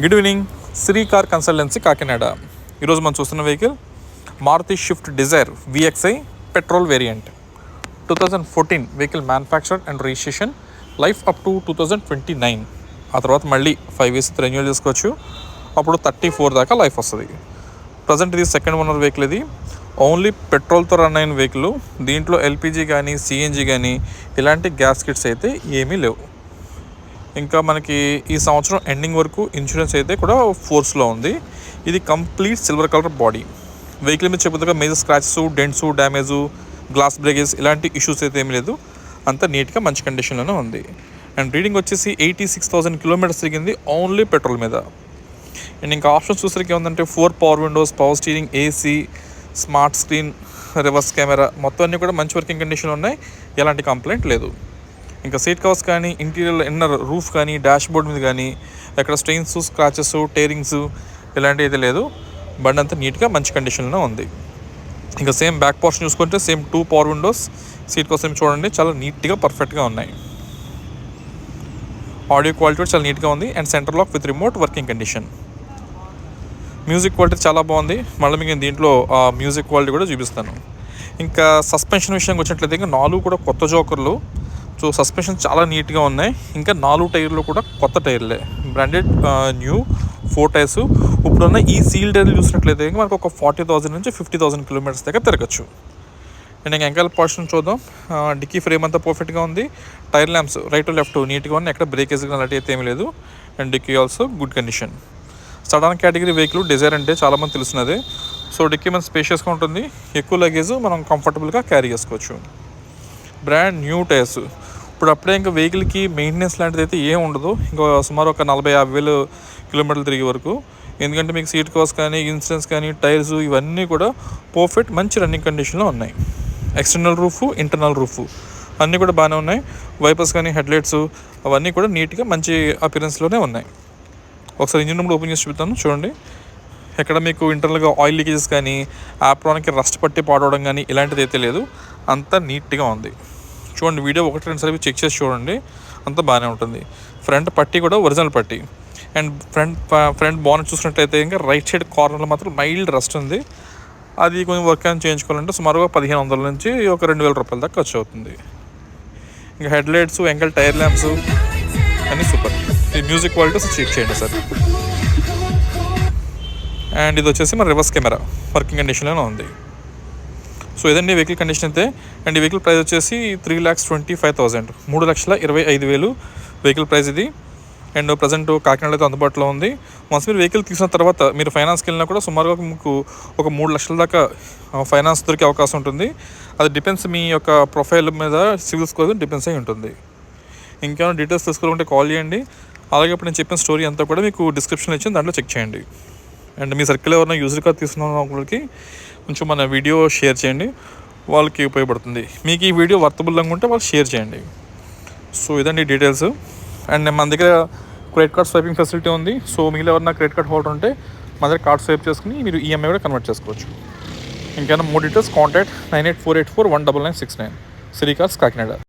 Good evening, Shri car consultancy Kakinada. ఈరోజు మనం చూస్తున్న vehicle Maruti Swift Dzire VXI petrol variant. 2014 vehicle manufactured and registration, life up to 2029. ఆ తర్వాత మళ్ళీ 5 years రెన్యూవల్ చేసుకోవచ్చు. అప్పుడు 34 దాకా లైఫ్ వస్తుంది. ప్రజెంట్ ఇది సెకండ్ ఓనర్ వెహికల్. ఇది ఓన్లీ పెట్రోల్తో రన్ అయిన వెహికల్. దీంట్లో LPG కానీ CNG కానీ ఇలాంటి గ్యాస్ కిట్స్ అయితే ఏమీ లేవు. ఇంకా మనకి ఈ సంవత్సరం ఎండింగ్ వరకు ఇన్సూరెన్స్ అయితే కూడా ఫోర్స్లో ఉంది. ఇది complete silver colour body. Vehicle మీద చెప్పుగా major scratches, dents, damage, glass breakage ఇలాంటి ఇష్యూస్ అయితే ఏమీ లేదు. అంతా నీట్గా మంచి కండిషన్లోనే ఉంది. అండ్ రీడింగ్ వచ్చేసి 86,000 kilometers తిరిగింది ఓన్లీ పెట్రోల్ మీద. అండ్ ఇంకా ఆప్షన్స్ చూసరికి ఏముందంటే 4 power Windows, power steering, AC, smart screen, reverse camera మొత్తం అన్నీ కూడా మంచి వర్కింగ్ కండిషన్లో ఉన్నాయి. ఎలాంటి కంప్లైంట్ లేదు. ఇంకా సీట్ కవర్స్ కానీ, ఇంటీరియర్ ఇన్నర్ రూఫ్ కానీ, డాష్ బోర్డ్ మీద కానీ ఎక్కడ స్ట్రెయిన్స్, స్క్రాచెస్, టేరింగ్స్ ఇలాంటివి అయితే లేదు. బండి అంతా నీట్గా మంచి కండిషన్లో ఉంది. ఇంకా సేమ్ బ్యాక్ పోర్షన్ చూసుకుంటే సేమ్ 2 పవర్ విండోస్, సీట్ కోసం చూడండి చాలా నీట్గా పర్ఫెక్ట్గా ఉన్నాయి. ఆడియో క్వాలిటీ కూడా చాలా నీట్గా ఉంది. And centre lock with remote working condition. Music quality చాలా బాగుంది. మళ్ళీ మీకు దీంట్లో మ్యూజిక్ క్వాలిటీ కూడా చూపిస్తాను. ఇంకా సస్పెన్షన్ విషయానికి వచ్చినట్లయితే ఇంకా 4 కూడా కొత్త జోకర్లు. సో సస్పెన్షన్ చాలా నీట్గా ఉన్నాయి. ఇంకా 4 టైర్లు కూడా కొత్త టైర్లే, బ్రాండెడ్ న్యూ 4 టైర్స్. ఇప్పుడున్న ఈ సీల్ టైర్లు చూసినట్లయితే మనకు ఒక 40,000 నుంచి 50,000 kilometers దగ్గర తిరగచ్చు. అండ్ ఇంకా వెనకాల పోర్షన్ చూద్దాం. డిక్కీ ఫ్రేమ్ అంతా పర్ఫెక్ట్గా ఉంది. టైర్ ల్యాంప్స్ రైట్ లెఫ్ట్ నీట్గా ఉన్నాయి. ఎక్కడ బ్రేకేజ్ అలాంటి అయితే ఏమీ లేదు. And dickey also good condition. Sedan category vehicle Dzire అంటే చాలామంది తెలిసినదే. సో డిక్కీ మన స్పేషియస్గా ఉంటుంది. ఎక్కువ లగేజ్ మనం కంఫర్టబుల్గా క్యారీ చేసుకోవచ్చు. Brand new tyres. ఇప్పుడు అప్పుడే ఇంకా వెహికల్కి మెయింటెనెన్స్ లాంటిది అయితే ఏం ఉండదు. ఇంకా సుమారు ఒక 40,000-50,000 kilometers తిరిగే వరకు. ఎందుకంటే మీకు సీట్ కవర్స్ కానీ, ఇన్సూరెన్స్ కానీ, టైర్స్ ఇవన్నీ కూడా పర్ఫెక్ట్ మంచి రన్నింగ్ కండిషన్లో ఉన్నాయి. ఎక్స్టర్నల్ రూఫ్, ఇంటర్నల్ రూఫ్ అన్నీ కూడా బాగానే ఉన్నాయి. వైపర్స్ కానీ, హెడ్లైట్స్ అవన్నీ కూడా నీట్గా మంచి అపిరెన్స్లోనే ఉన్నాయి. ఒకసారి ఇంజిన్ రూమ్ ఓపెన్ చేసి చూపుతాను చూడండి. ఎక్కడ మీకు ఇంటర్నల్గా ఆయిల్ లీకేజెస్ కానీ, ఆప్రాన్కి రస్ట్ పట్టి పాడవడం కానీ ఇలాంటిది అయితే లేదు. అంతా నీట్గా ఉంది. చూడండి, వీడియో 1-2 సార్లు చెక్ చేసి చూడండి, అంతా బాగానే ఉంటుంది. ఫ్రంట్ పట్టి కూడా ఒరిజినల్ పట్టి. అండ్ ఫ్రంట్ బానెట్ చూసినట్టయితే ఇంకా రైట్ సైడ్ కార్నర్లో మాత్రం మైల్డ్ రస్ట్ ఉంది. అది కొంచెం వర్క్ అని చేయించుకోవాలంటే సుమారుగా 1,500 నుంచి ఒక 2,000 రూపాయల దాకా ఖర్చు అవుతుంది. ఇంకా హెడ్లైట్స్, వెంకల్ టైర్ ల్యాంప్స్ అన్నీ సూపర్. ఈ మ్యూజిక్ క్వాలిటీస్ చెక్ చేయండి సార్. అండ్ ఇది వచ్చేసి మన రివర్స్ కెమెరా వర్కింగ్ కండిషన్లోనే ఉంది. సో ఇదండి వెహికల్ కండిషన్ అయితే. అండ్ ఈ వెహికల్ ప్రైస్ వచ్చేసి 3,25,000, 3,25,000 వెహికల్ ప్రైస్ ఇది. అండ్ ప్రజెంట్ కాకినాడలో అందుబాటులో ఉంది. వన్స్ మీరు వెహికల్ తీసిన తర్వాత మీరు ఫైనాన్స్కి వెళ్ళినా కూడా సుమారుగా మీకు ఒక 3 లక్షల దాకా ఫైనాన్స్ దొరికే అవకాశం ఉంటుంది. అది డిపెండ్స్ మీ యొక్క ప్రొఫైల్ మీద, సివిల్ స్కోర్ డిపెండ్స్ అయి ఉంటుంది. ఇంకేమైనా డీటెయిల్స్ తెలుసుకోవాలంటే కాల్ చేయండి. అలాగే ఇప్పుడు నేను చెప్పిన స్టోరీ అంతా కూడా మీకు డిస్క్రిప్షన్లో ఇచ్చింది, దాంట్లో చెక్ చేయండి. అండ్ మీ సర్కిల్ ఎవరైనా యూజర్ కార్ తీసుకున్న వాళ్ళకి కొంచెం మన వీడియో షేర్ చేయండి, వాళ్ళకి ఉపయోగపడుతుంది. మీకు ఈ వీడియో వర్తబుల్ అనుకుంటే వాళ్ళు షేర్ చేయండి. సో ఇదండి డీటెయిల్స్. అండ్ మన దగ్గర క్రెడిట్ కార్డ్ స్వైపింగ్ ఫెసిలిటీ ఉంది. సో మీరు ఎవరైనా క్రెడిట్ కార్డ్ హోల్డర్ ఉంటే మన దగ్గర కార్డ్ స్వైప్ చేసుకుని మీరు EMI కూడా కన్వర్ట్ చేసుకోవచ్చు. ఇంకేమైనా more details contact 9848419969 Shri Cars Kakinada.